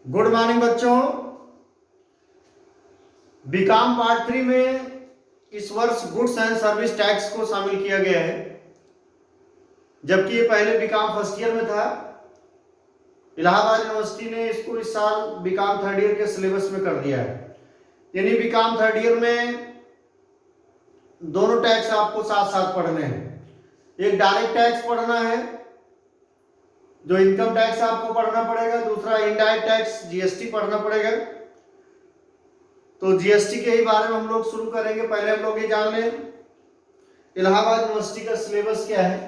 Good morning बच्चों। BCom part 3 में इस वर्ष गुड्स एंड सर्विस टैक्स को शामिल किया गया है, जबकि ये पहले बीकॉम फर्स्ट ईयर में था। इलाहाबाद यूनिवर्सिटी ने इसको इस साल बीकॉम थर्ड ईयर के सिलेबस में कर दिया है। यानी बीकॉम थर्ड ईयर में दोनों टैक्स आपको साथ साथ पढ़ने हैं। एक डायरेक्ट टैक्स पढ़ना है, जो इनकम टैक्स आपको पढ़ना पड़ेगा। दूसरा इनडायरेक्ट टैक्स जीएसटी पढ़ना पड़ेगा। तो जीएसटी के ही बारे में हम लोग शुरू करेंगे। पहले हम लोग ये जान लें इलाहाबाद यूनिवर्सिटी का सिलेबस क्या है।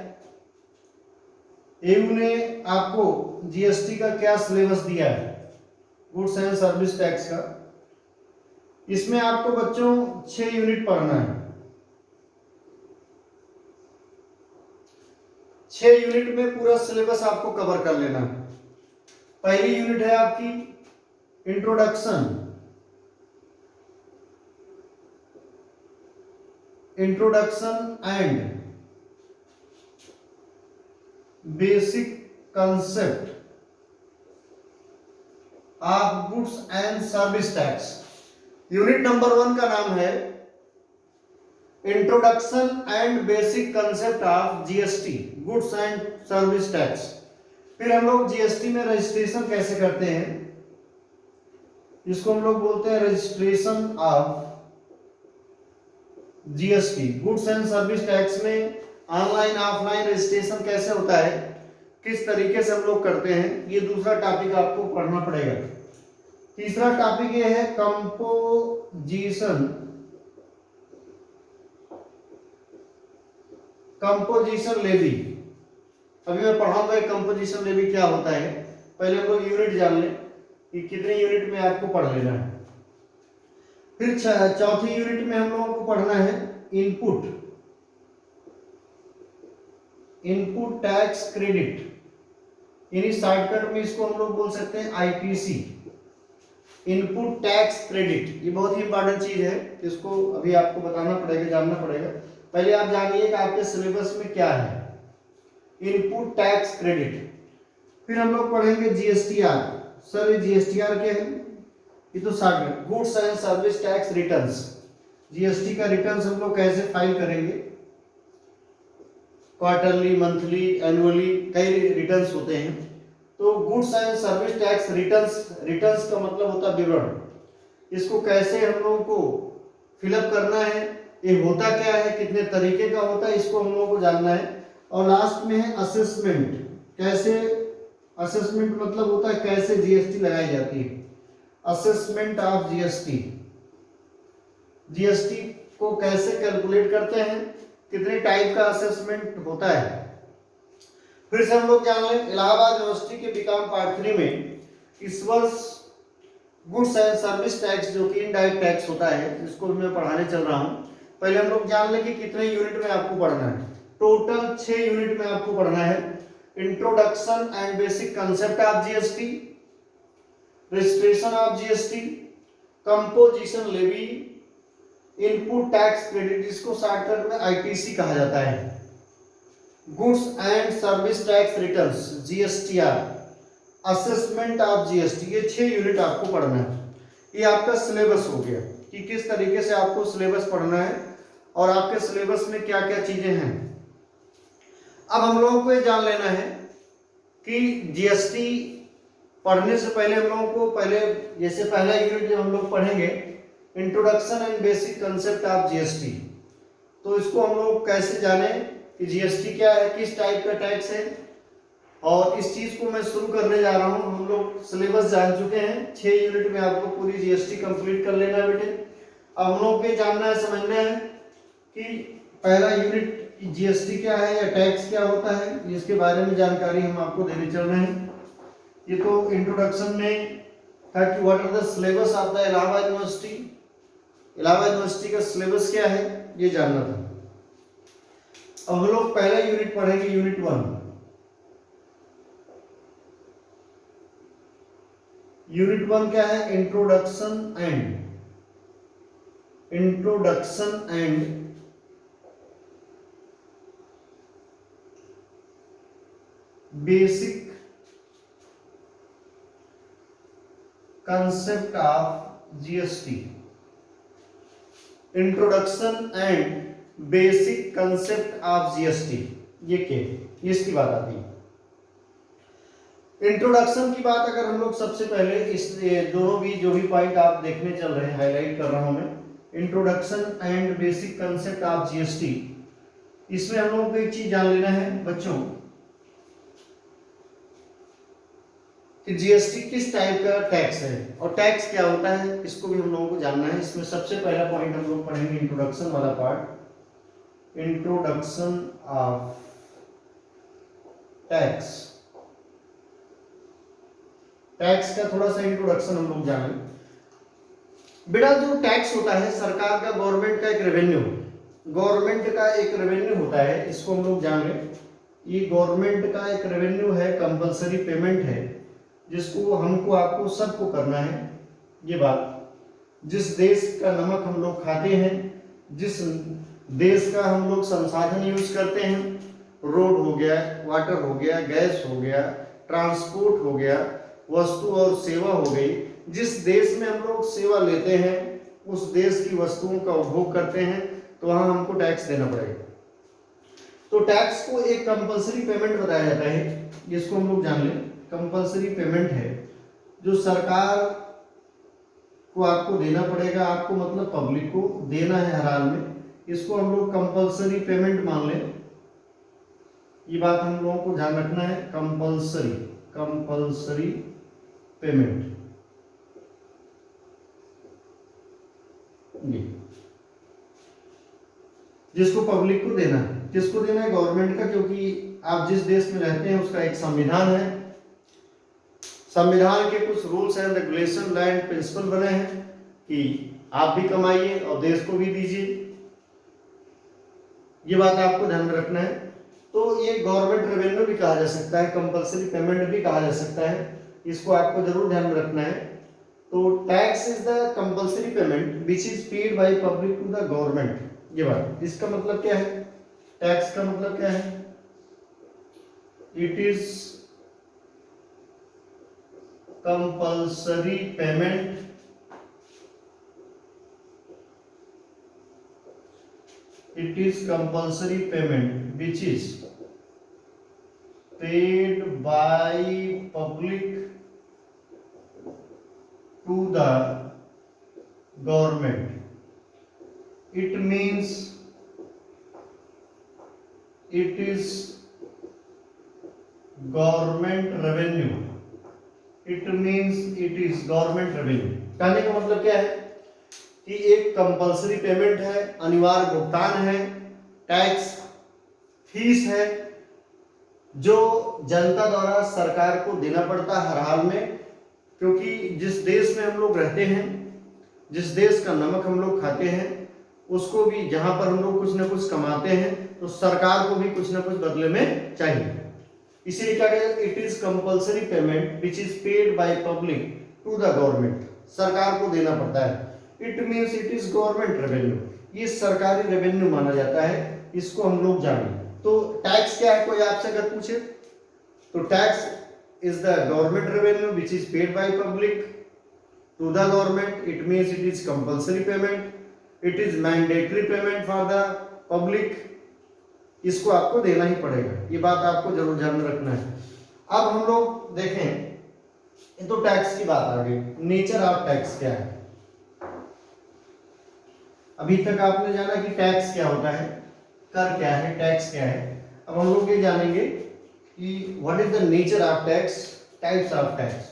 एयू ने आपको जीएसटी का क्या सिलेबस दिया है, गुड्स एंड सर्विस टैक्स का। इसमें आपको बच्चों 6 यूनिट पढ़ना है। 6 यूनिट में पूरा सिलेबस आपको कवर कर लेना है। पहली यूनिट है आपकी introduction and basic concept of goods and service tax. Unit number 1 का नाम है introduction and basic concept of GST, goods and service tax. फिर हम लोग जीएसटी में रजिस्ट्रेशन कैसे करते हैं, इसको हम लोग बोलते हैं registration of GST. Goods and service tax में ऑनलाइन ऑफलाइन रजिस्ट्रेशन कैसे होता है, किस तरीके से हम लोग करते हैं, ये दूसरा टॉपिक आपको पढ़ना पड़ेगा। तीसरा टॉपिक ये है कंपोजिशन लेवी। अभी मैं पढ़ाऊंगा कंपोजिशन लेवी क्या होता है। पहले हम लोग यूनिट जान लें कि कितने यूनिट में आपको पढ़ लेना है। फिर चौथी यूनिट में हम लोगों को पढ़ना है इनपुट टैक्स क्रेडिट, यानी शॉर्टकट में इसको हम लोग बोल सकते हैं आईटीसी, इनपुट टैक्स क्रेडिट। ये बहुत ही इंपॉर्टेंट चीज है, इसको अभी आपको बताना पड़ेगा, जानना पड़ेगा। पहले आप जानिए कि आपके सिलेबस में क्या है इनपुट टैक्स क्रेडिट। फिर हम लोग पढ़ेंगे जीएसटीआर। सर ये जीएसटीआर क्या है, ये तो shortcut goods and service tax returns. GST का रिटर्न्स हम लोग कैसे फाइल करेंगे, क्वार्टरली, मंथली, एनुअली, कई रिटर्न्स होते हैं। तो goods and service tax returns का मतलब होता है विवरण। इसको कैसे हम लोगों को फिलअप करना है, ये होता क्या है, कितने तरीके का होता है, इसको हम लोगों को जानना है। और लास्ट में है असेसमेंट। कैसे असेसमेंट मतलब होता है कैसे जीएसटी लगाई जाती है, असेसमेंट ऑफ जीएसटी। जीएसटी को कैसे कैलकुलेट करते हैं, कितने टाइप का असेसमेंट होता है। फिर से हम लोग जान लें इलाहाबाद यूनिवर्सिटी के बीकॉम पार्ट 3 में इस वर्ष गुड्स एंड सर्विस टैक्स, जो कि इनडायरेक्ट टैक्स होता है, जिसको मैं पढ़ाने चल रहा हूं। पहले हम लोग जान लें कि कितने यूनिट में आपको पढ़ना है। टोटल 6 यूनिट में आपको पढ़ना है। Introduction and basic concept of GST, registration of GST, composition levy, input tax credit, जिसको शॉर्टकट में आईटीसी कहा जाता है, goods and service tax returns GSTR, assessment of GST. ये 6 यूनिट आपको पढ़ना है। ये आपका सिलेबस हो गया कि किस तरीके से आपको सिलेबस पढ़ना है और आपके सिलेबस में क्या क्या चीजें हैं। अब हम लोगों को ये जान लेना है कि जीएसटी पढ़ने से पहले हम लोगों को जैसे पहला यूनिट जब हम लोग पढ़ेंगे introduction and basic concept of GST, तो इसको हम लोग कैसे जाने कि जीएसटी क्या है, किस टाइप का टैक्स है। और इस चीज को मैं शुरू करने जा रहा हूं। हम लोग सिलेबस जान चुके हैं, 6 यूनिट में आपको पूरी जीएसटी कंप्लीट कर लेना है बेटे। अब हम लोग को जानना है, समझना है कि पहला यूनिट जीएसटी क्या है या टैक्स क्या होता है, इसके बारे में जानकारी हम आपको देने चल रहे हैं। ये तो इंट्रोडक्शन में था कि what are the syllabus of the Allahabad University. Allahabad University का सिलेबस क्या है ये जानना था। अब हम लोग पहला यूनिट पढ़ेंगे, यूनिट 1। यूनिट 1 क्या है, introduction and basic concept of GST, introduction and basic concept of GST, ये क्या है, ये इसकी बात आती है। इंट्रोडक्शन की बात अगर हम लोग सबसे पहले इस दोनों भी जो भी पॉइंट आप देखने चल रहे हैं, हाईलाइट कर रहा हूं मैं, introduction and basic concept of GST, इसमें हम लोगों को एक चीज जान लेना है बच्चों कि जीएसटी किस टाइप का टैक्स है और टैक्स क्या होता है, इसको भी हम लोगों को जानना है। इसमें सबसे पहला पॉइंट हम लोग पढ़ेंगे इंट्रोडक्शन वाला part, introduction of tax. Tax का थोड़ा सा इंट्रोडक्शन हम लोग जानें। बेटा जो टैक्स होता है सरकार का, गवर्नमेंट का एक रेवेन्यू, गवर्नमेंट का एक रेवेन्यू होता है, इसको हम लोग जान लें। ये गवर्नमेंट का एक रेवेन्यू है, कंपलसरी पेमेंट है, जिसको हमको आपको सबको करना है। ये बात, जिस देश का नमक हम लोग खाते हैं, जिस देश का हम लोग संसाधन यूज करते हैं, रोड हो गया, वाटर हो गया, गैस हो गया, ट्रांसपोर्ट हो गया, वस्तु और सेवा हो गई, जिस देश में हम लोग सेवा लेते हैं उस देश की वस्तुओं का उपभोग करते हैं, तो वहां हमको टैक्स देना पड़ेगा। तो टैक्स को एक कंपलसरी पेमेंट बताया जाता है, जिसको हम लोग जान लें। कंपलसरी पेमेंट है जो सरकार को आपको देना पड़ेगा, आपको मतलब पब्लिक को देना है हर हाल में, इसको हम लोग कंपलसरी पेमेंट मान लें। ये बात हम लोगों को ध्यान रखना है, कंपलसरी, कंपलसरी पेमेंट। जिसको पब्लिक को देना है, किसको देना है, गवर्नमेंट का, क्योंकि आप जिस देश में रहते हैं उसका एक संविधान है, संविधान के कुछ rules and regulation and principle बने हैं कि आप भी कमाइए और देश को भी दीजिए। ये बात आपको ध्यान में रखना है। तो ये गवर्नमेंट रेवेन्यू भी कहा जा सकता है, कंपलसरी पेमेंट भी कहा जा सकता है, इसको आपको जरूर ध्यान में रखना है। तो tax is the compulsory payment which is paid by public to the government. ये बात, इसका मतलब क्या है, टैक्स का मतलब क्या है, it is compulsory payment it is compulsory payment which is paid by public to the government। it means it is government revenue, it means it is government revenue। कहने का मतलब क्या है कि एक कंपलसरी पेमेंट है, अनिवार्य भुगतान है, टैक्स फीस है जो जनता द्वारा सरकार को देना पड़ता है हर हाल में, क्योंकि जिस देश में हम लोग रहते हैं, जिस देश का नमक हम लोग खाते हैं, उसको भी जहां पर हम लोग कुछ ना कुछ कमाते हैं तो सरकार को भी कुछ ना कुछ बदले में चाहिए। इसीलिए क्या कहते हैं, it is compulsory payment which is paid by public to the government, सरकार को देना पड़ता है। It means it is government revenue, ये सरकारी रेवेन्यू माना जाता है, इसको हम लोग जानें। तो टैक्स क्या है, कोई आपसे अगर पूछे तो tax is the government revenue which is paid by public to the government. It means it is compulsory payment, it is mandatory payment for the public, इसको आपको देना ही पड़ेगा। ये बात आपको जरूर ध्यान में रखना है। अब हम लोग देखें, ये तो टैक्स की बात आ गई, नेचर ऑफ टैक्स क्या है। अभी तक आपने जाना कि टैक्स क्या होता है, कर क्या है, टैक्स क्या है। अब हम लोग ये जानेंगे कि what is the nature of tax, types of tax,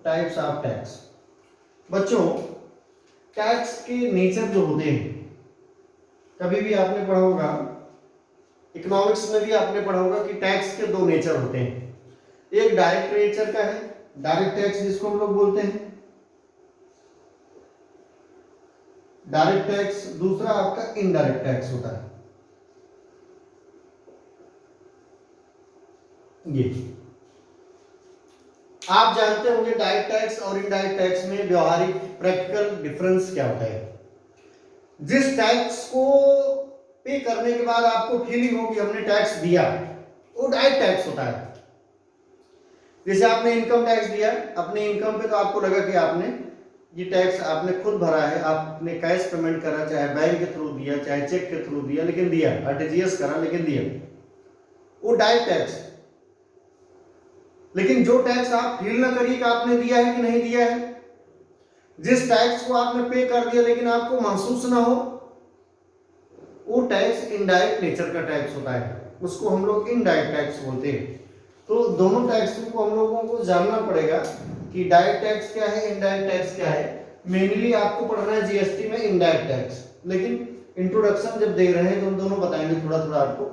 types of tax. बच्चों टैक्स के नेचर जो होते हैं, कभी भी आपने पढ़ा होगा, इकोनॉमिक्स में भी आपने पढ़ा होगा कि टैक्स के दो नेचर होते हैं। एक डायरेक्ट नेचर का है, डायरेक्ट टैक्स जिसको हम लोग बोलते हैं डायरेक्ट टैक्स, दूसरा आपका इनडायरेक्ट टैक्स होता है। ये आप जानते होंगे डायरेक्ट टैक्स और इनडायरेक्ट टैक्स में व्यवहारिक प्रैक्टिकल डिफरेंस क्या होता है। जिस टैक्स को पे करने के बाद आपको फीलिंग हो कि हमने टैक्स दिया, वो डायरेक्ट टैक्स होता है। जैसे आपने इनकम टैक्स दिया, अपने इनकम पे तो आपको लगा कि आपने ये टैक्स आपने खुद भरा है, आपने कैश पेमेंट करा, चाहे बैंक के थ्रू दिया चाहे चेक के थ्रू दिया, लेकिन दिया, आरटीजीएस करा लेकिन दिया, वो डायरेक्ट टैक्स। लेकिन जो टैक्स आप फील ना करिए कि आपने दिया है कि नहीं दिया है, जिस टैक्स को आपने पे कर दिया लेकिन आपको महसूस ना हो, वो टैक्स इनडायरेक्ट नेचर का टैक्स होता है, उसको हम लोग इनडायरेक्ट टैक्स बोलते हैं। तो दोनों टैक्स को हम लोगों को जानना पड़ेगा कि डायरेक्ट टैक्स क्या है, इनडायरेक्ट टैक्स क्या है। मेनली आपको पढ़ना है जीएसटी में इनडायरेक्ट टैक्स, लेकिन इंट्रोडक्शन जब दे रहे हैं तो हम दोनों बताएंगे थोड़ा थोड़ा आपको।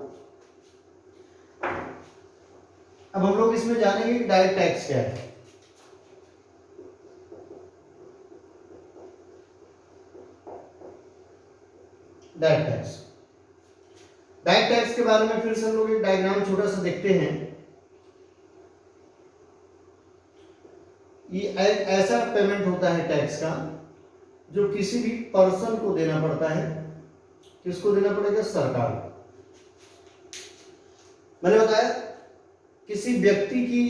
अब हम लोग इसमें जानेंगे कि डायरेक्ट टैक्स क्या है। डायरेक्ट टैक्स, डायरेक्ट टैक्स के बारे में फिर से हम लोग एक डायग्राम छोटा सा देखते हैं। ये एक ऐसा पेमेंट होता है टैक्स का जो किसी भी पर्सन को देना पड़ता है। किसको देना पड़ेगा? सरकार। मैंने बताया किसी व्यक्ति की,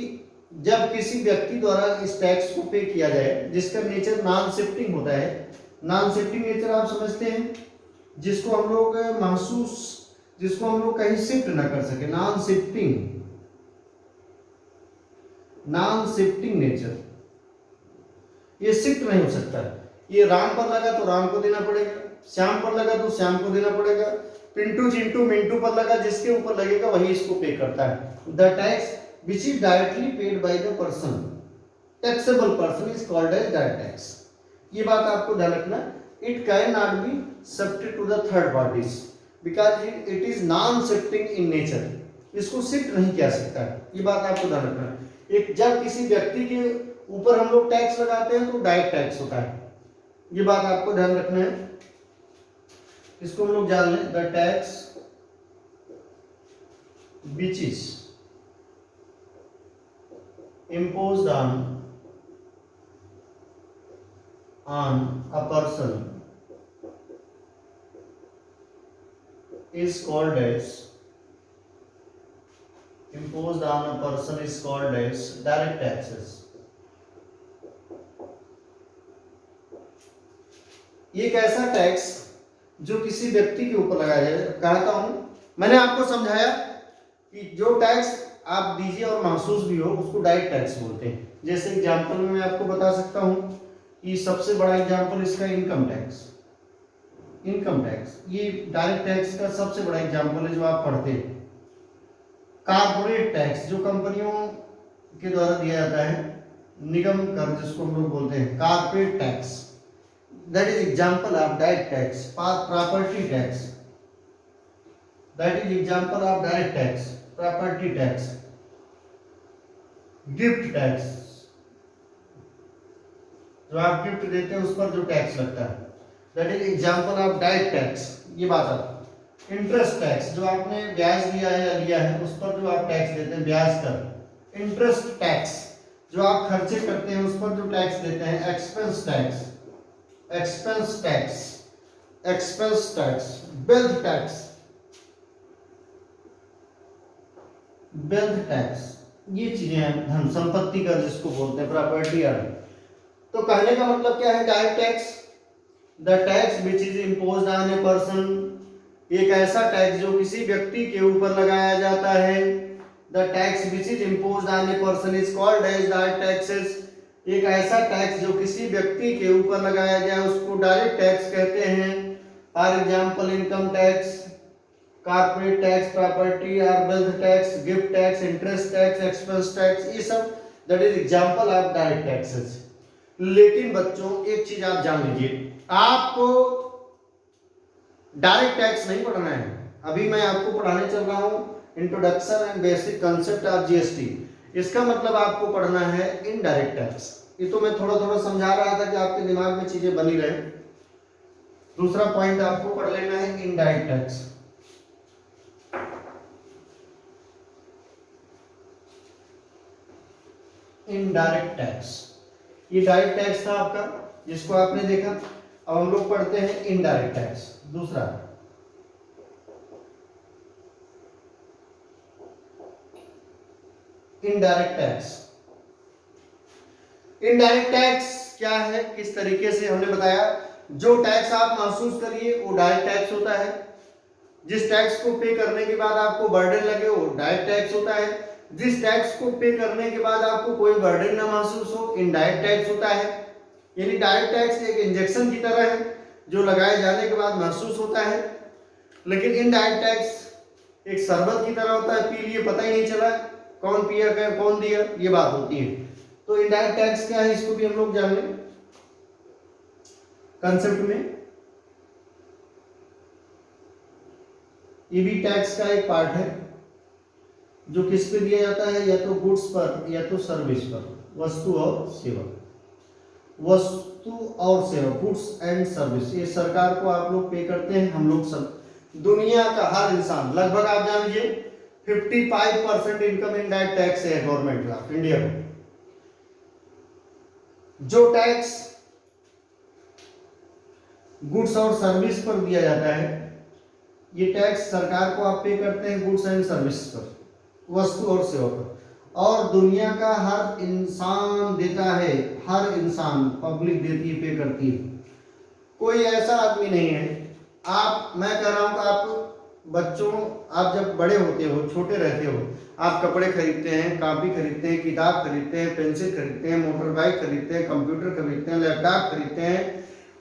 जब किसी व्यक्ति द्वारा इस टैक्स को पे किया जाए, जिसका नेचर नॉन शिफ्टिंग होता है। नॉन शिफ्टिंग नेचर आप समझते हैं, जिसको हम लोग महसूस, जिसको हम लोग कहीं शिफ्ट ना कर सके, non shifting, non shifting nature, ये शिफ्ट नहीं हो सकता। ये राम पर लगा तो राम को देना पड़ेगा, श्याम पर लगा तो श्याम को देना पड़ेगा, पिंटू चिंटू मिंटू पर लगा, जिसके ऊपर लगेगा वही इसको पे करता है। The tax which is directly paid by the person, taxable person is called as direct tax। ये बात आपको ध्यान रखना। It cannot be shifted to the third parties because it is non-shifting in nature। इसको शिफ्ट नहीं किया सकता, ये बात आपको ध्यान रखना। एक जब किसी व्यक्ति के ऊपर हम लोग टैक्स लगाते हैं तो डायरेक्ट टैक्स होता है, ये बात आपको ध्यान रखना है। इसको हम लोग जान लें, the tax which is imposed on a person is called as, imposed on a person is called as direct taxes। ये एक ऐसा टैक्स जो किसी व्यक्ति के ऊपर लगाया जाए। कहता हूं, मैंने आपको समझाया कि जो टैक्स आप दीजिए और महसूस भी हो उसको डायरेक्ट टैक्स बोलते हैं। जैसे एग्जांपल में मैं आपको बता सकता हूं कि सबसे बड़ा एग्जांपल इसका इनकम टैक्स। इनकम टैक्स ये डायरेक्ट टैक्स का सबसे बड़ा एग्जांपल है जो आप पढ़ते हैं। कारपोरेट टैक्स जो कंपनियों के द्वारा दिया जाता है, निगम कर जिसको हम लोग बोलते हैं, corporate tax, that is example of direct tax. Property tax, that is example of direct tax, property tax. Gift tax, जो आप गिफ्ट देते हैं उस पर जो टैक्स लगता है, that is example of direct tax. ये बात है। इंटरेस्ट टैक्स, जो आपने ब्याज दिया है या लिया है उस पर जो आप टैक्स देते हैं, ब्याज कर। इंटरेस्ट टैक्स, जो आप खर्चे करते हैं उस पर जो टैक्स देते हैं। Expense tax, expense tax, expense tax. Wealth tax, wealth tax, ये चीजें हैं। धन संपत्ति कर जिसको बोलते हैं, प्रॉपर्टी अर्न। तो कहने का मतलब क्या है? Direct tax, the tax which is imposed on a person, एक ऐसा टैक्स जो किसी व्यक्ति के ऊपर लगाया जाता है। The tax which is imposed on a person is called as direct taxes. एक ऐसा टैक्स जो किसी व्यक्ति के ऊपर लगाया जाए उसको डायरेक्ट टैक्स कहते हैं। For example income tax, corporate tax, property और wealth tax, gift tax, interest tax, expense tax, ये सब that is example of direct taxes. लेकिन बच्चों एक चीज आप जान लीजिए, आपको डायरेक्ट टैक्स नहीं पढ़ना है। अभी मैं आपको पढ़ाने चल रहा हूं introduction and basic concept of GST. इसका मतलब आपको पढ़ना है इनडायरेक्ट टैक्स। ये तो मैं थोड़ा थोड़ा समझा रहा था कि आपके दिमाग में चीजें बनी रहे। दूसरा पॉइंट आपको पढ़ लेना है इनडायरेक्ट टैक्स। इनडायरेक्ट टैक्स, ये डायरेक्ट टैक्स था आपका जिसको आपने देखा। अब हम लोग पढ़ते हैं इनडायरेक्ट टैक्स। दूसरा इनडायरेक्ट टैक्स, इनडायरेक्ट टैक्स क्या है, किस तरीके से हमने बताया, जो टैक्स आप महसूस करिए वो डायरेक्ट टैक्स होता है, जिस टैक्स को पे करने के बाद आपको बर्डन लगे वो डायरेक्ट टैक्स होता है, जिस टैक्स को पे करने के बाद आपको कोई बर्डन ना महसूस हो इनडायरेक्ट टैक्स होता है। यानी डायरेक्ट टैक्स एक इंजेक्शन की तरह है जो लगाए जाने के बाद महसूस होता है, लेकिन इनडायरेक्ट टैक्स एक शरबत की तरह होता है, पी लिए पता ही नहीं चला कौन पिया क्या कौन दिया, ये बात होती है। तो इनडायरेक्ट टैक्स क्या है इसको भी हम लोग जान लें कंसेप्ट में। ये भी टैक्स का एक पार्ट है जो किस पे दिया जाता है, या तो गुड्स पर या तो सर्विस पर, वस्तु और सेवा, वस्तु और सेवा, गुड्स एंड सर्विस, ये सरकार को आप लोग पे करते हैं, हम लोग सब, दुनिया का हर इंसान लगभग आप जान लीजिए 55% इनकम इनडायरेक्ट टैक्स है गवर्नमेंट का इंडिया में। जो टैक्स गुड्स और सर्विस पर दिया जाता है, ये टैक्स सरकार को आप पे करते हैं गुड्स एंड सर्विस पर, वस्तु और सेवा पर, और दुनिया का हर इंसान देता है, हर इंसान पब्लिक देती है, पे करती है। कोई ऐसा आदमी नहीं है, आप, मैं कह रहा हूं कि आप बच्चों, आप जब बड़े होते हो, छोटे रहते हो, आप कपड़े खरीदते हैं, कॉपी खरीदते हैं, किताब खरीदते हैं, पेंसिल खरीदते हैं, मोटर बाइक खरीदते हैं, कंप्यूटर खरीदते हैं, लैपटॉप खरीदते हैं,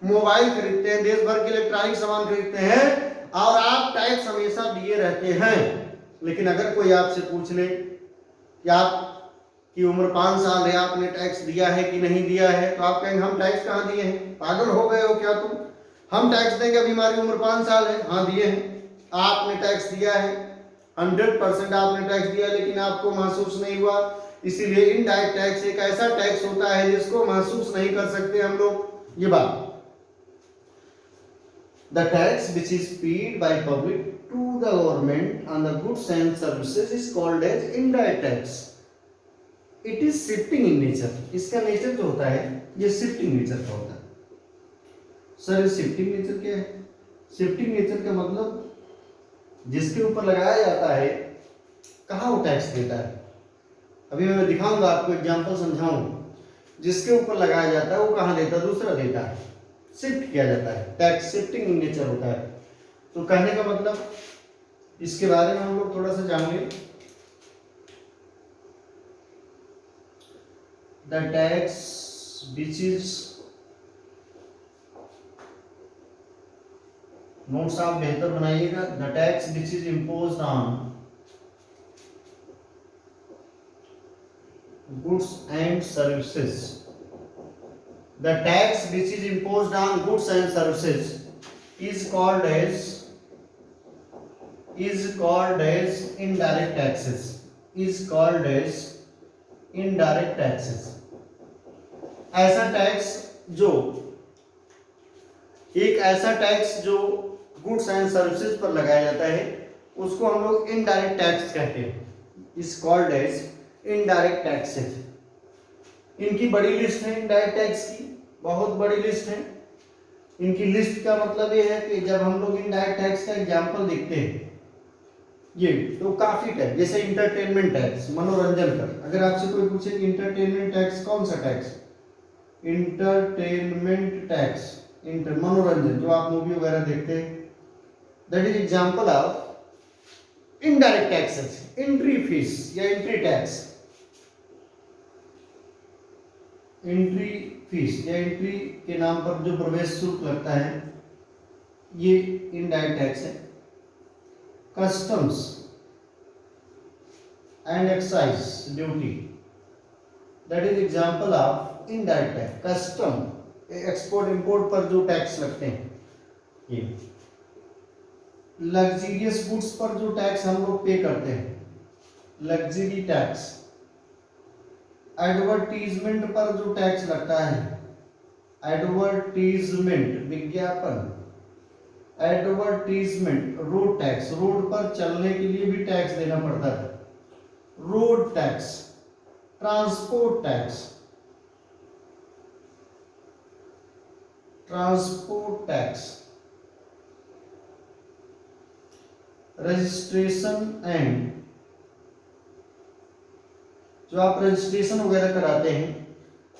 मोबाइल खरीदते हैं, देश भर के इलेक्ट्रॉनिक सामान खरीदते हैं, और आप टैक्स हमेशा दिए रहते हैं। लेकिन अगर कोई आपसे पूछ ले कि आपकी उम्र 5 साल है, आपने टैक्स दिया है कि नहीं दिया है, तो आप कहेंगे हम टैक्स कहाँ दिए हैं, पागल हो गए हो क्या तुम, हम टैक्स देंगे, अभी हमारी उम्र 5 साल है। हाँ दिए हैं, आपने टैक्स दिया है, 100% आपने टैक्स दिया, लेकिन आपको महसूस नहीं हुआ। इसीलिए इनडायरेक्ट टैक्स एक ऐसा टैक्स होता है जिसको महसूस नहीं कर सकते हम लोग। ये बात, the tax which is paid by public to the government on the goods and services is called as indirect tax. It is shifting in nature. इसका नेचर जो होता है ये शिफ्टिंग नेचर का होता है। सर शिफ्टिंग नेचर क्या है? शिफ्टिंग नेचर का मतलब जिसके ऊपर लगाया जाता है कहाँ वो टैक्स देता है। अभी मैं दिखाऊंगा आपको, एग्जांपल समझाऊं, जिसके ऊपर लगाया जाता है वो कहाँ देता है, दूसरा देता है, शिफ्ट किया जाता है, टैक्स शिफ्टिंग इन नेचर होता है। तो कहने का मतलब इसके बारे में हम लोग थोड़ा सा जान लें। The tax which is, notes आप बेहतर बनाइएगा, the tax which is imposed on goods and services, the tax which is imposed on goods and services is called as indirect taxes, is called as indirect taxes। ऐसा tax जो, एक ऐसा tax जो goods and services पर लगाया जाता है उसको हम लोग इनडायरेक्ट टैक्स कहते हैं, is called as indirect taxes. इनकी बड़ी लिस्ट है, इनडायरेक्ट टैक्स की बहुत बड़ी लिस्ट है। इनकी लिस्ट का मतलब ये है कि जब हम लोग इनडायरेक्ट टैक्स का एग्जांपल देखते हैं ये, तो काफी टैक्स, जैसे इंटरटेनमेंट टैक्स, मनोरंजन कर, अगर आपसे कोई पूछे कि इंटरटेनमेंट टैक्स कौन सा टैक्स, इंटरटेनमेंट टैक्स, मनोरंजन जो आप मूवी वगैरह देखते हैं, that is example of indirect taxes. Entry fees या एंट्री टैक्स, एंट्री फीस या एंट्री के नाम पर जो प्रवेश शुल्क लगता है ये इनडायरेक्ट टैक्स है। Customs and excise duty, that is example of indirect tax. Custom, export import पर जो टैक्स लगते हैं ये। लग्जरियस गुड्स पर जो टैक्स हम लोग पे करते हैं, लग्जरी टैक्स। एडवर्टीजमेंट पर जो टैक्स लगता है, एडवर्टीजमेंट विज्ञापन, एडवर्टीजमेंट। रोड टैक्स, रोड पर चलने के लिए भी टैक्स देना पड़ता है, road tax. Transport tax, transport tax. Registration and, जो आप रजिस्ट्रेशन वगैरह कराते हैं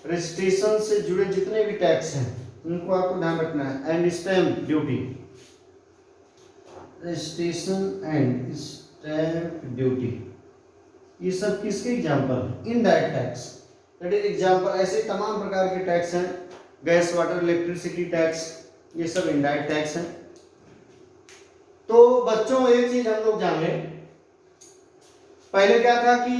रजिस्ट्रेशन से जुड़े जितने भी टैक्स हैं उनको आपको ध्यान रखना है। And stamp duty, registration and stamp duty, ये सब किसके एग्जाम्पल है? Indirect tax. That is example. ऐसे तमाम प्रकार के टैक्स हैं, गैस वाटर इलेक्ट्रिसिटी टैक्स, ये सब इनडायरेक्ट टैक्स हैं। तो बच्चों एक चीज हम लोग जान लें, पहले क्या था कि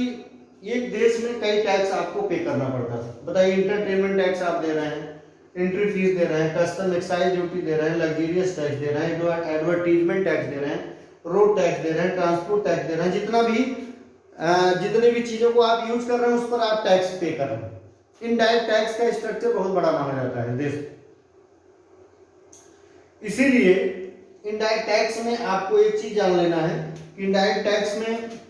एक देश में कई टैक्स आपको पे करना पड़ता था। बताइए, इंटरटेनमेंट टैक्स आप दे रहे हैं, एंट्री फीस दे रहे हैं, कस्टम एक्साइज ड्यूटी दे रहे हैं, लग्जरियस टैक्स दे रहे हैं, एडवर्टीजमेंट टैक्स दे रहे हैं, रोड टैक्स दे रहे हैं, ट्रांसपोर्ट टैक्स दे रहे हैं, जितने भी चीजों को आप यूज कर रहे हैं उस पर आप टैक्स पे कर रहे हैं। इनडायरेक्ट टैक्स का स्ट्रक्चर बहुत बड़ा माना जाता है देश। इसीलिए इनडायरेक्ट टैक्स में आपको एक चीज जान लेना है कि इनडायरेक्ट टैक्स में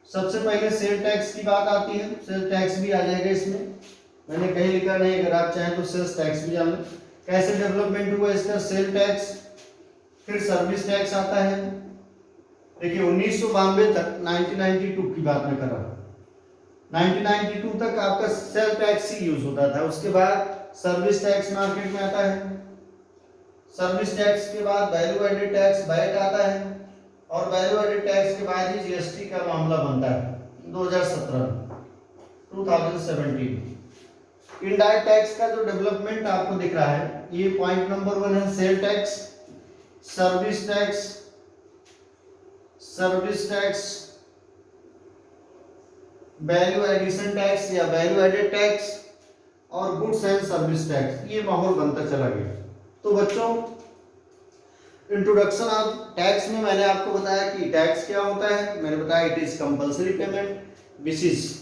सबसे पहले सेल टैक्स की बात आती है। सेल टैक्स भी आ जाएगा इसमें, मैंने कहीं लिखा नहीं, अगर आप चाहें तो सेल्स टैक्स भी जान लें। कैसे डेवलपमेंट हुआ इसका? सेल टैक्स, फिर सर्विस टैक्स आता है। देखिए 1992 तक, 1992 की बात मैं कर रहा हूँ, 1992 तक आपका सेल टैक्स ही यूज होता था। उसके बाद सर्विस टैक्स मार्केट में आता है, सर्विस टैक्स के बाद वैल्यू एडेड टैक्स वैट आता है, और वैल्यू एडेड टैक्स के बाद ही जीएसटी का मामला बनता है 2017 इनडायरेक्ट टैक्स का जो डेवलपमेंट आपको दिख रहा है, ये पॉइंट नंबर 1 है sale tax, service tax, value addition tax या वैल्यू एडेड टैक्स, और गुड्स एंड सर्विस टैक्स। ये माहौल बनता चला गया। तो बच्चों, इंट्रोडक्शन ऑफ टैक्स में मैंने आपको बताया कि टैक्स क्या होता है। मैंने बताया it is compulsory payment which is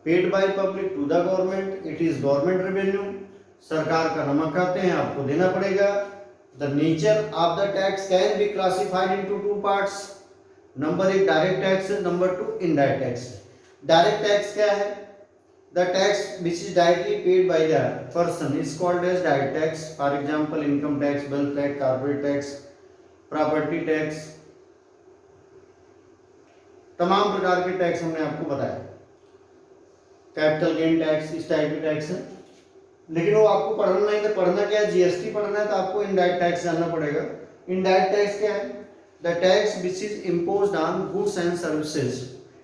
paid by public to the government, it is government revenue, सरकार का नमक खाते हैं, आपको देना पड़ेगा। The nature of the tax can be classified into 2 parts. Number 1 direct tax है, number 2 indirect tax. Direct tax क्या है? The tax which is directly paid by the person is called as direct tax. For example, income tax, wealth tax, corporate tax, property tax, तमाम प्रकार के tax हमने आपको बताया। Capital gain tax, इस type के टैक्स है। लेकिन वो आपको पढ़ना नहीं था, पढ़ना क्या है? जीएसटी पढ़ना है, तो आपको इनडायरेक्ट टैक्स जानना पड़ेगा। इनडायरेक्ट टैक्स क्या है? The tax which is imposed on goods and services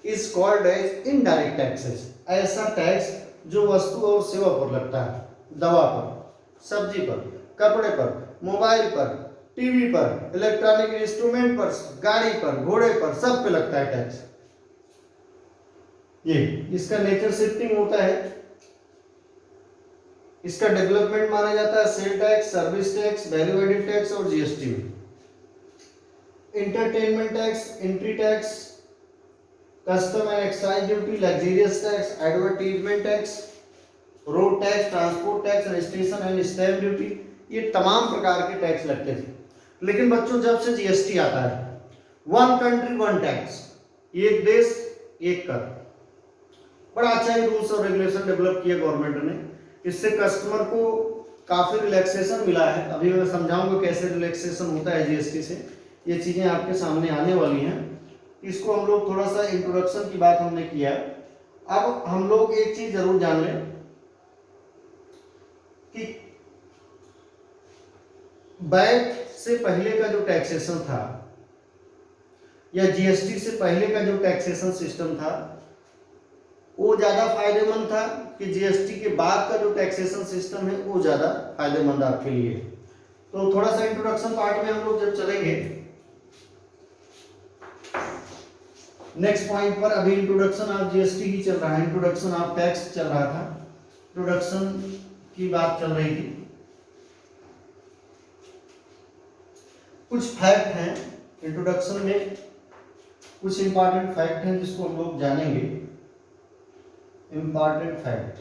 is called as indirect taxes. ऐसा टैक्स जो वस्तु और सेवा पर लगता है, दवा पर, सब्जी पर, कपड़े पर, मोबाइल पर, टीवी पर, इलेक्ट्रॉनिक इंस्ट्रूमेंट पर, गाड़ी पर, घोड़े पर, सब पे लगता है टैक्स। ये इसका नेचर शिफ्टिंग होता है। इसका डेवलपमेंट माना जाता है sale tax, service tax, value added tax और जीएसटी में। Entertainment tax, entry tax, custom and excise duty, luxurious tax, advertisement tax, road tax, transport tax, registration and stamp duty, ये तमाम प्रकार के टैक्स लगते थे। लेकिन बच्चों, जब से जीएसटी आता है, 1 कंट्री 1 टैक्स, एक देश एक कर, बड़ा अच्छा ही रूल्स और रेगुलेशन डेवलप किया गवर्नमेंट ने। इससे कस्टमर को काफी रिलैक्सेशन मिला है। अभी मैं समझाऊंगा कैसे रिलैक्सेशन होता है जीएसटी से। ये चीजें आपके सामने आने वाली हैं। इसको हम लोग थोड़ा सा इंट्रोडक्शन की बात हमने किया। अब हम लोग एक चीज जरूर जान लें कि वैट से पहले का जो टैक्सेशन था या जीएसटी से पहले का जो टैक्सेशन सिस्टम था, वो ज्यादा फायदेमंद था कि जीएसटी के बाद का जो टैक्सेशन सिस्टम है वो ज्यादा फायदेमंद आपके लिए। तो थोड़ा सा इंट्रोडक्शन पार्ट में हम लोग जब चलेंगे, नेक्स्ट पॉइंट पर, अभी इंट्रोडक्शन ऑफ जीएसटी ही चल रहा है, इंट्रोडक्शन ऑफ टैक्स चल रहा था, इंट्रोडक्शन की बात चल रही थी। कुछ फैक्ट हैं इंट्रोडक्शन में, कुछ इंपॉर्टेंट फैक्ट हैं जिसको हम लोग जानेंगे। Important fact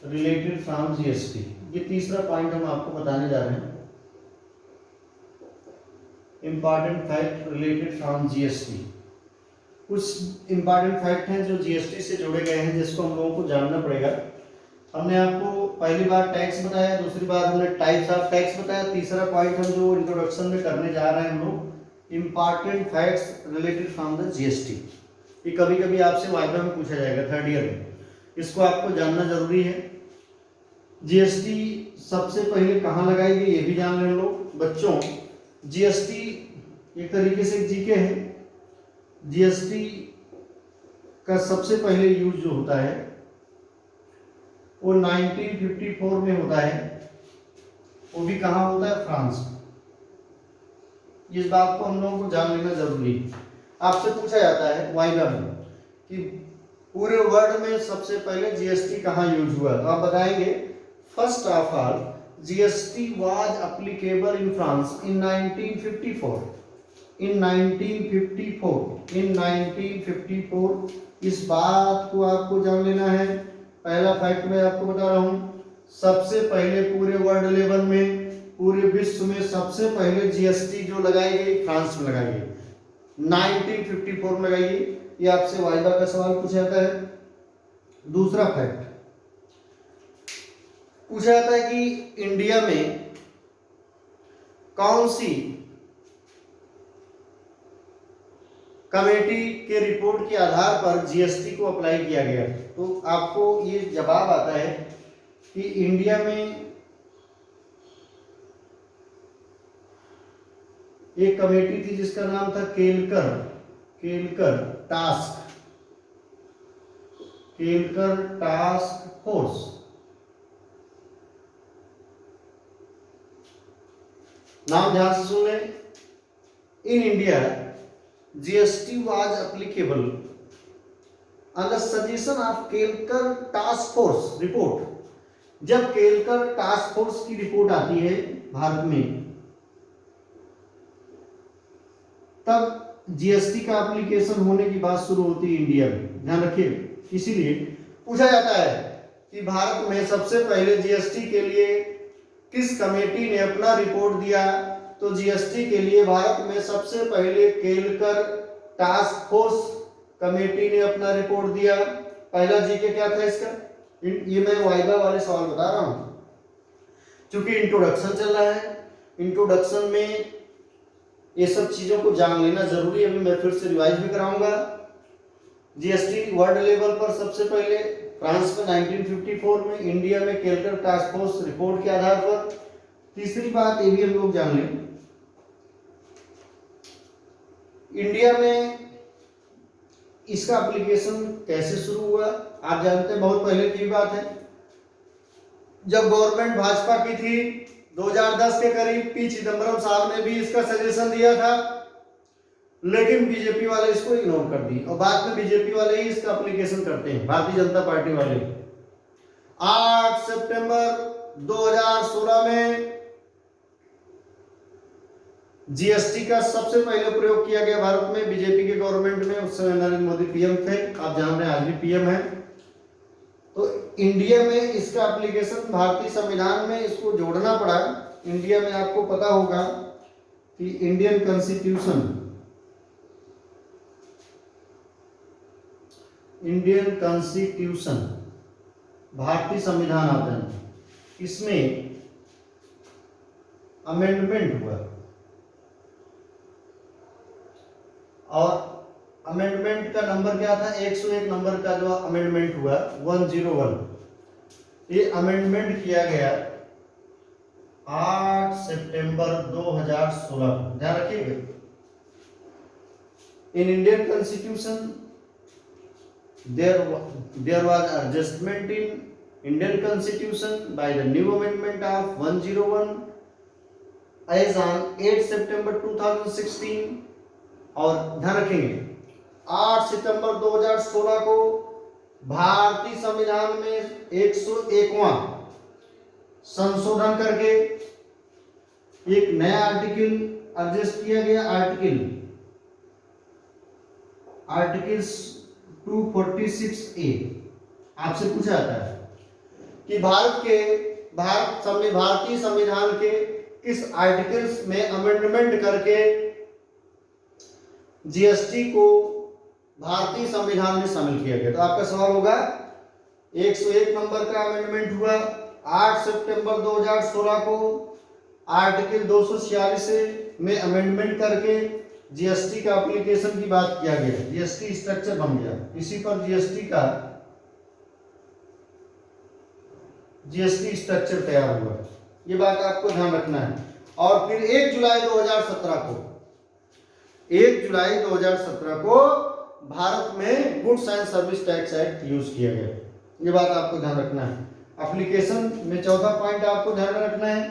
related from GST, ये तीसरा पॉइंट हम आपको बताने जा रहे हैं। Important fact related from GST, कुछ इंपॉर्टेंट फैक्ट हैं जो जीएसटी से जुड़े गए हैं जिसको हम लोगों को जानना पड़ेगा। हमने आपको पहली बार टैक्स बताया, दूसरी बार हमने टाइप्स ऑफ टैक्स बताया, तीसरा पॉइंट हम जो इंट्रोडक्शन में करने जा रहे हैं हम लोग, important facts related from the GST. ये कभी कभी आपसे वाइवा में पूछा जाएगा 3rd ईयर में इसको आपको जानना जरूरी है। जीएसटी सबसे पहले कहाँ लगाई गई ये भी जान लें लोग बच्चों। जीएसटी एक तरीके से जीके है। जीएसटी का सबसे पहले यूज जो होता है वो 1954 में होता है, वो भी कहाँ होता है, फ्रांस में। इस बात को हम लोगों को जान लेना जरूरी है। आपसे पूछा जाता है वाइवा में कि पूरे वर्ल्ड में सबसे पहले जीएसटी कहाँ यूज हुआ, तो आप बताएंगे first of all GST was applicable in France in 1954। इन 1954 इस बात को आपको जान लेना है। पहला फैक्ट मैं आपको बता रहा हूं, सबसे पहले पूरे वर्ल्ड लेवल में, पूरे विश्व में सबसे पहले जीएसटी जो लगाई गई फ्रांस में लगाई गई, 1954 में लगाई गई। ये आपसे वाइवा का सवाल पूछा जाता है। दूसरा फैक्ट पूछा जाता है कि इंडिया में कौन सी कमेटी के रिपोर्ट के आधार पर जीएसटी को अप्लाई किया गया, तो आपको ये जवाब आता है कि इंडिया में एक कमेटी थी जिसका नाम था केलकर टास्क फोर्स। नाम ध्यान से सुन लें। In India GST was applicable on the suggestion of Kelkar task force report. जब केलकर टास्क फोर्स की रिपोर्ट आती है भारत में, तब जीएसटी का एप्लीकेशन होने की बात शुरू होती है इंडिया में, ध्यान रखिए। इसीलिए पूछा जाता है कि भारत में सबसे पहले जीएसटी के लिए किस कमेटी ने अपना रिपोर्ट दिया, तो जीएसटी के लिए भारत में सबसे पहले केलकर टास्क फोर्स कमेटी ने अपना रिपोर्ट दिया। पहला जीके क्या था इसका, ये मैं वाइवा वाले सवाल बता रहा हूं, क्योंकि इंट्रोडक्शन चल रहा है। इंट्रोडक्शन में ये सब चीजों को जान लेना जरूरी है। अभी मैं फिर से रिवाइज भी कराऊंगा। जीएसटी वर्ल्ड लेवल पर सबसे पहले फ्रांस में 1954 में, इंडिया में केलकर टास्क फोर्स रिपोर्ट के आधार पर। तीसरी बात ये भी हम लोग जान लें, इंडिया में इसका एप्लीकेशन कैसे शुरू हुआ। आप जानते हैं बहुत पहले की बात है, जब गवर्नमेंट भाजपा की थी 2010 के करीब, पी चिदम्बरम साहब ने भी इसका सजेशन दिया था, लेकिन बीजेपी वाले इसको इग्नोर कर दी और बाद में बीजेपी वाले ही इसका एप्लीकेशन करते हैं, भारतीय जनता पार्टी वाले। 8 सितंबर 2016 में जीएसटी का सबसे पहले प्रयोग किया गया भारत में, बीजेपी के गवर्नमेंट में। उस समय नरेंद्र मोदी पीएम थे, आप जान रहे हैं आज भी पीएम है। तो इंडिया में इसका एप्लीकेशन भारतीय संविधान में इसको जोड़ना पड़ा। इंडिया में आपको पता होगा कि इंडियन कॉन्स्टिट्यूशन भारतीय संविधान आता है, इसमें अमेंडमेंट हुआ और अमेंडमेंट का नंबर क्या था, 101 नंबर का जो अमेंडमेंट हुआ 101। ये अमेंडमेंट किया गया 8 सितंबर 2016, ध्यान रखिएगा। In Indian constitution there was adjustment in Indian Constitution by the new amendment of 101 as on 8 September 2016। और ध्यान रखेंगे 8 सितंबर 2016 को भारतीय संविधान में 101वां संशोधन करके एक नया आर्टिकल एडजस्ट किया गया, आर्टिकल्स 246A। आपसे पूछा जाता है कि भारतीय संविधान के किस आर्टिकल्स में अमेंडमेंट करके जीएसटी को भारतीय संविधान में शामिल किया गया। तो आपका सवाल होगा 101 नंबर का अमेंडमेंट हुआ 8 सितंबर 2016 को, आर्टिकल 246 में अमेंडमेंट करके जीएसटी का एप्लीकेशन की बात किया गया, जीएसटी स्ट्रक्चर बन गया। इसी पर जीएसटी का जीएसटी स्ट्रक्चर तैयार हुआ। ये बात आपको ध्यान रखना है। और फिर 1 जुलाई 2017 को 1 जुलाई 2017 को भारत में goods and service tax act use किया गया। ये बात आपको ध्यान रखना है। एप्लीकेशन में चौथा पॉइंट आपको ध्यान में रखना है।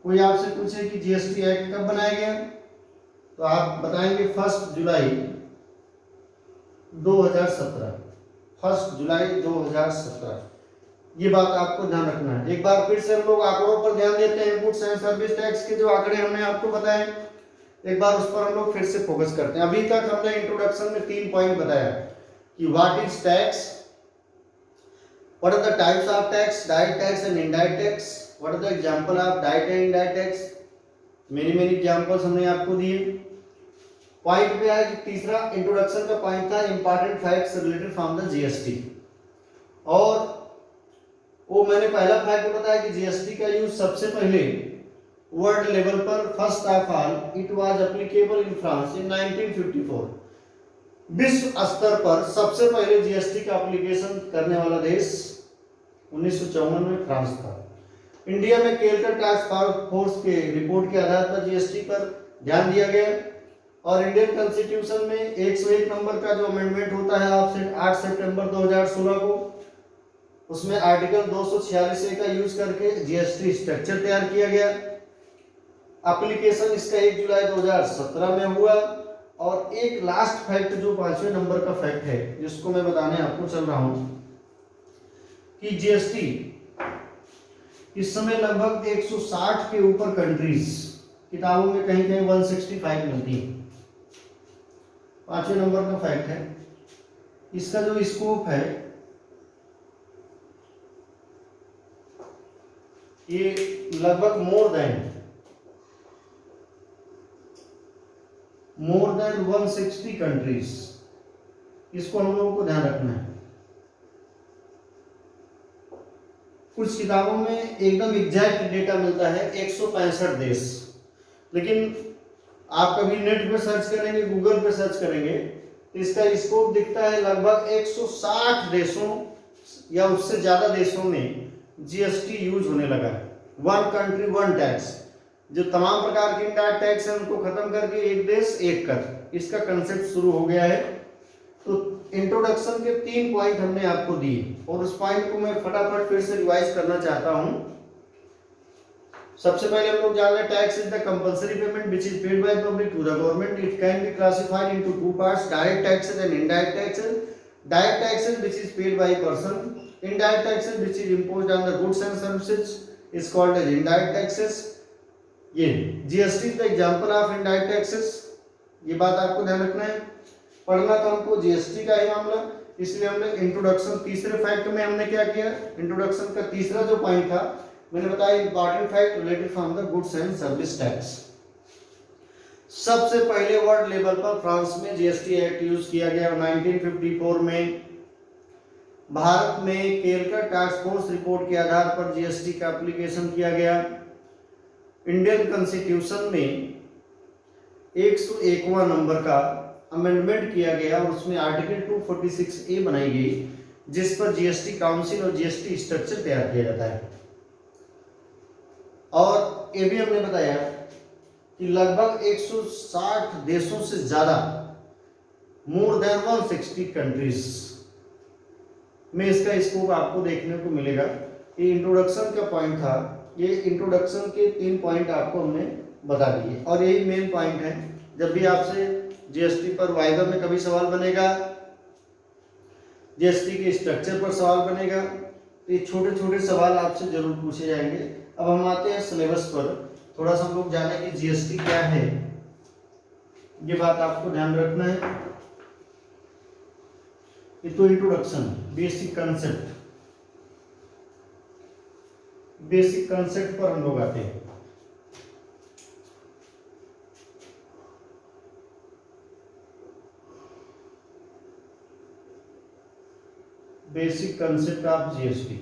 कोई आपसे पूछे कि जीएसटी एक्ट कब बनाया गया, तो आप बताएंगे 1 जुलाई 2017। 1 जुलाई 2017। ये बात आपको ध्यान रखना है। एक बार फिर से हम लोग आंकड़ों पर ध्यान देते हैं। गुड्स एंड सर्विस टैक्स के जो आंकड़े हमने आपको बताए, एक बार उस पर हम लोग फिर से फोकस करते हैं। अभी तक हमने इंट्रोडक्शन में 3 पॉइंट बताया कि what is tax, what are the types of tax, direct tax and indirect tax, what are the example of direct and indirect tax. Many examples हमने आपको दिए। पॉइंट पे है कि तीसरा इंट्रोडक्शन का पॉइंट था important facts related from the GST. और वो मैंने पहला फैक्ट बताया कि जीएसटी का यूज सबसे पहले वर्ल्ड लेवल पर first of all it was applicable in France in 1954। विश्व स्तर पर सबसे पहले जीएसटी का एप्लीकेशन करने वाला देश 1954 में फ्रांस था। इंडिया में केलकर टास्क फोर्स के रिपोर्ट के आधार पर जीएसटी पर ध्यान दिया गया। और इंडियन कॉन्स्टिट्यूशन में 101 नंबर का जो अमेंडमेंट होता है 8 सितंबर 2016 को, उसमें आर्टिकल 246 का यूज करके जीएसटी स्ट्रक्चर तैयार किया गया। एप्लीकेशन इसका 1 जुलाई 2017 में हुआ। और एक लास्ट फैक्ट जो 5वें नंबर का फैक्ट है जिसको मैं बताने आपको चल रहा हूं कि जीएसटी इस समय लगभग 160 के ऊपर कंट्रीज, किताबों में कहीं कहीं 165 मिलती है। 5वें नंबर का फैक्ट है। इसका जो स्कोप है ये लगभग मोर देन 160 कंट्रीज, इसको हम लोगों को ध्यान रखना है। कुछ किताबों में एकदम एग्जैक्ट डेटा मिलता है 165 देश, लेकिन आप कभी नेट पे सर्च करेंगे, गूगल पे सर्च करेंगे तो इसका स्कोप दिखता है लगभग 160 देशों या उससे ज्यादा देशों में जीएसटी यूज होने लगा है। 1 कंट्री 1 टैक्स, जो तमाम प्रकार के इनडायरेक्ट टैक्स हैं उनको खत्म करके एक देश एक कर, इसका कंसेप्ट शुरू हो गया है। तो इंट्रोडक्शन के 3 पॉइंट हमने आपको दिए और उस पॉइंट को मैं फटाफट फिर से रिवाइज करना चाहता हूं। सबसे पहले हम लोग जान लें tax is the compulsory payment which is paid by public to the government. It can be classified into 2 parts, direct taxes and indirect taxes. Direct taxes which is paid by person, indirect taxes which is imposed on the goods and services is called as indirect taxes। ये GST का example of indirect taxes, ये बात आपको ध्यान रखना है। पढ़ना था हमको जीएसटी का ही मामला, इसलिए हमने इंट्रोडक्शन तीसरे फैक्ट में हमने क्या किया, इंट्रोडक्शन का तीसरा जो पॉइंट था मैंने बताया important fact related from the goods and service tax. सबसे पहले वर्ल्ड लेवल पर फ्रांस में जीएसटी एक्ट यूज किया गया 1954 में। भारत में केलकर टास्क फोर्स रिपोर्ट के आधार पर जीएसटी का एप्लीकेशन किया गया। इंडियन कॉन्स्टिट्यूशन में 101वां नंबर का अमेंडमेंट किया गया और उसमें आर्टिकल 246A बनाई गई जिस पर जीएसटी काउंसिल और जीएसटी स्ट्रक्चर तैयार किया जाता है। और ये भी हमने बताया कि लगभग 160 देशों से ज्यादा, मोर देन 160 कंट्रीज में इसका स्कोप आपको देखने को मिलेगा। ये इंट्रोडक्शन का पॉइंट था, ये इंट्रोडक्शन के 3 पॉइंट आपको हमने बता दिए और यही मेन पॉइंट है। जब भी आपसे जीएसटी पर वाइवा में कभी सवाल बनेगा, जीएसटी के स्ट्रक्चर पर सवाल बनेगा, तो ये छोटे छोटे सवाल आपसे जरूर पूछे जाएंगे। अब हम आते हैं सिलेबस पर, थोड़ा सा हम लोग जाने कि जीएसटी क्या है, ये बात आपको ध्यान रखना है। ये तो introduction, basic concept, basic concept पर हम लोग आते हैं। Basic concept of GST.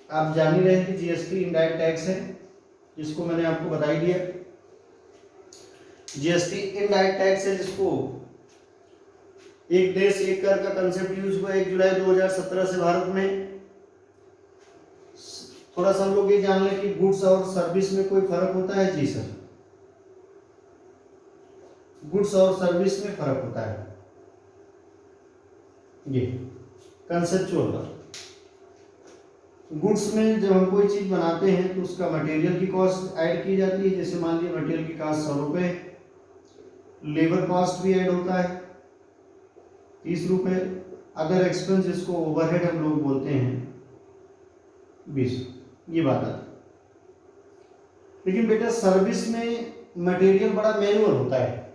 आप जान ही रहे हैं कि जीएसटी इनडायरेक्ट टैक्स है, जिसको मैंने आपको बता ही दिया। जीएसटी इनडायरेक्ट टैक्स है, जिसको एक देश एक कर का कंसेप्ट यूज हुआ 1 जुलाई 2017 से भारत में। थोड़ा सा हम लोग ये जान लें कि गुड्स और सर्विस में कोई फर्क होता है। जी सर, गुड्स और सर्विस में फर्क होता है। ये कंसेप्चुअल बात। गुड्स में जब हम कोई चीज बनाते हैं तो उसका मटेरियल की कॉस्ट ऐड की जाती है। जैसे मान लीजिए मटेरियल की कॉस्ट 100 रुपये, लेबर कॉस्ट भी ऐड होता है 30 रुपये, अदर एक्सपेंस जिसको ओवरहेड हम लोग बोलते हैं 20। ये बात है। लेकिन बेटा सर्विस में मटेरियल बड़ा मैनुअल होता है।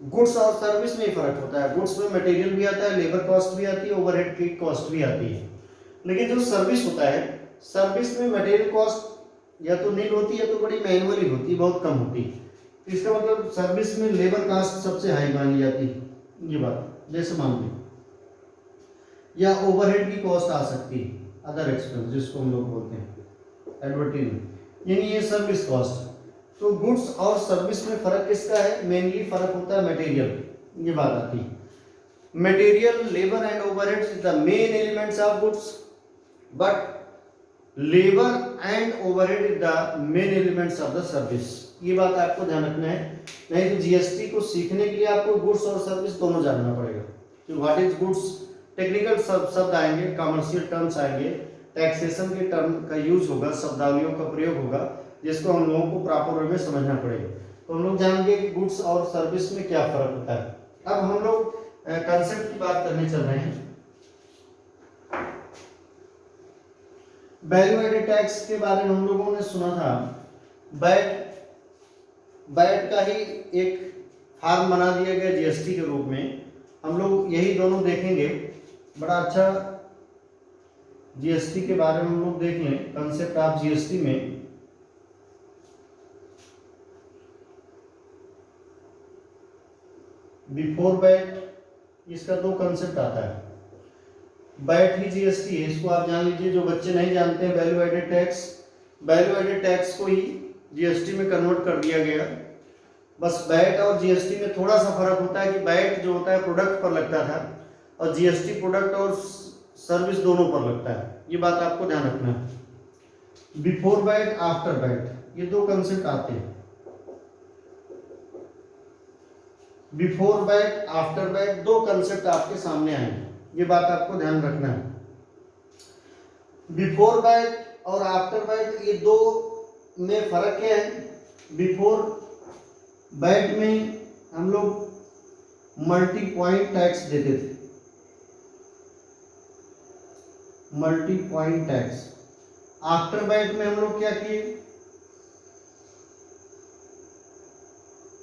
गुड्स और सर्विस में फर्क होता है। गुड्स में मटेरियल भी आता है, लेबर कॉस्ट भी आती है, ओवरहेड की कॉस्ट भी आती है। लेकिन जो सर्विस होता है, सर्विस में मटेरियल कॉस्ट या तो नील होती है या तो बड़ी मैनुअली होती है, बहुत कम होती है। इसका मतलब सर्विस में लेबर कॉस्ट सबसे हाई मानी जाती है। ये बात जैसे मान लीजिए, या ओवरहेड की कॉस्ट आ सकती है, अदर एक्सपेंस जिसको हम लोग बोलते हैं एडवर्टाइजमेंट, यानी ये सर्विस कॉस्ट। तो गुड्स और सर्विस में फर्क किसका है? मेनली फर्क होता है मटेरियल। ये बात आती है। Material, labour and overheads is the main elements of goods, but labour and overhead is the main elements of the service. ये बात आपको ध्यान रखना है। नहीं तो जीएसटी को सीखने के लिए आपको गुड्स और सर्विस दोनों जानना पड़ेगा। तो व्हाट इज गुड्स, टेक्निकल शब्द आएंगे, कमर्शियल टर्म्स आएंगे, टैक्सेशन के टर्म का यूज होगा, शब्दावलियों का प्रयोग होगा, जिसको हम लोगों को प्रॉपर वे में समझना पड़ेगा। तो हम लोग जानेंगे कि गुड्स और सर्विस में क्या फर्क होता है। अब हम लोग कंसेप्ट की बात करने चल रहे हैं। वैल्यू एडेड टैक्स के बारे में हम लोगों ने सुना था। बैट का ही एक फॉर्म बना दिया गया जीएसटी के रूप में। हम लोग यही दोनों देखेंगे। बड़ा अच्छा जीएसटी के बारे में हम लोग देख लें। कंसेप्ट ऑफ जीएसटी में बिफोर बैट, इसका दो कंसेप्ट आता है। बैट ही जीएसटी है, इसको आप जान लीजिए। जो बच्चे नहीं जानते हैं, value added tax, value added tax को ही जीएसटी में कन्वर्ट कर दिया गया। बस बैट और जीएसटी में थोड़ा सा फर्क होता है कि बैट जो होता है प्रोडक्ट पर लगता था और जीएसटी प्रोडक्ट और सर्विस दोनों पर लगता है। ये बात आपको ध्यान रखना है। बिफोर बैट, आफ्टर बैट, ये दो कंसेप्ट आते हैं। बिफोर बैट, आफ्टर बैट, दो कंसेप्ट आपके सामने आएंगे। ये बात आपको ध्यान रखना है। बिफोर बैट और आफ्टर बैट, ये दो में फर्क क्या है? बिफोर बैट में हम लोग मल्टी पॉइंट टैक्स देते थे, multi point tax. After bat में हम लोग क्या किए?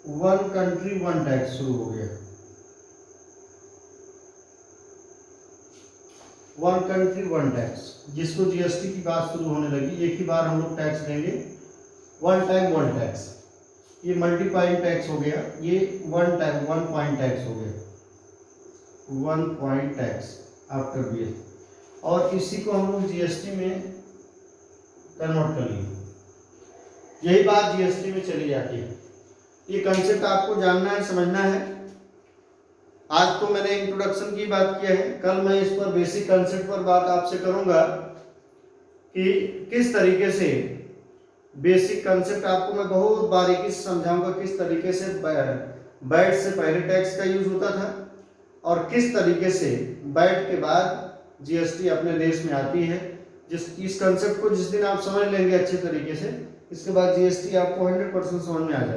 वन कंट्री वन टैक्स शुरू हो गया। वन कंट्री वन टैक्स, जिसको जीएसटी की बात शुरू होने लगी। एक ही बार हम लोग टैक्स देंगे, वन टाइम वन टैक्स। ये मल्टीप्लाइंग टैक्स हो गया, ये one time one point tax हो गया, one point tax after GST. और इसी को हम लोग जीएसटी में कन्वर्ट कर लिए। यही बात जीएसटी में चली जाती है। ये कंसेप्ट आपको जानना है, समझना है। आज तो मैंने इंट्रोडक्शन की बात किया है, कल मैं इस पर बेसिक कंसेप्ट पर बात आपसे करूंगा कि किस तरीके से बेसिक कंसेप्ट आपको मैं बहुत बारीकी से समझाऊंगा। किस तरीके से बैट से पहले टैक्स का यूज होता था और किस तरीके से बैट के बाद जीएसटी अपने देश में आती है। इस कंसेप्ट को जिस दिन आप समझ लेंगे अच्छे तरीके से, इसके बाद जीएसटी आपको 100% समझ में आ जाएगा।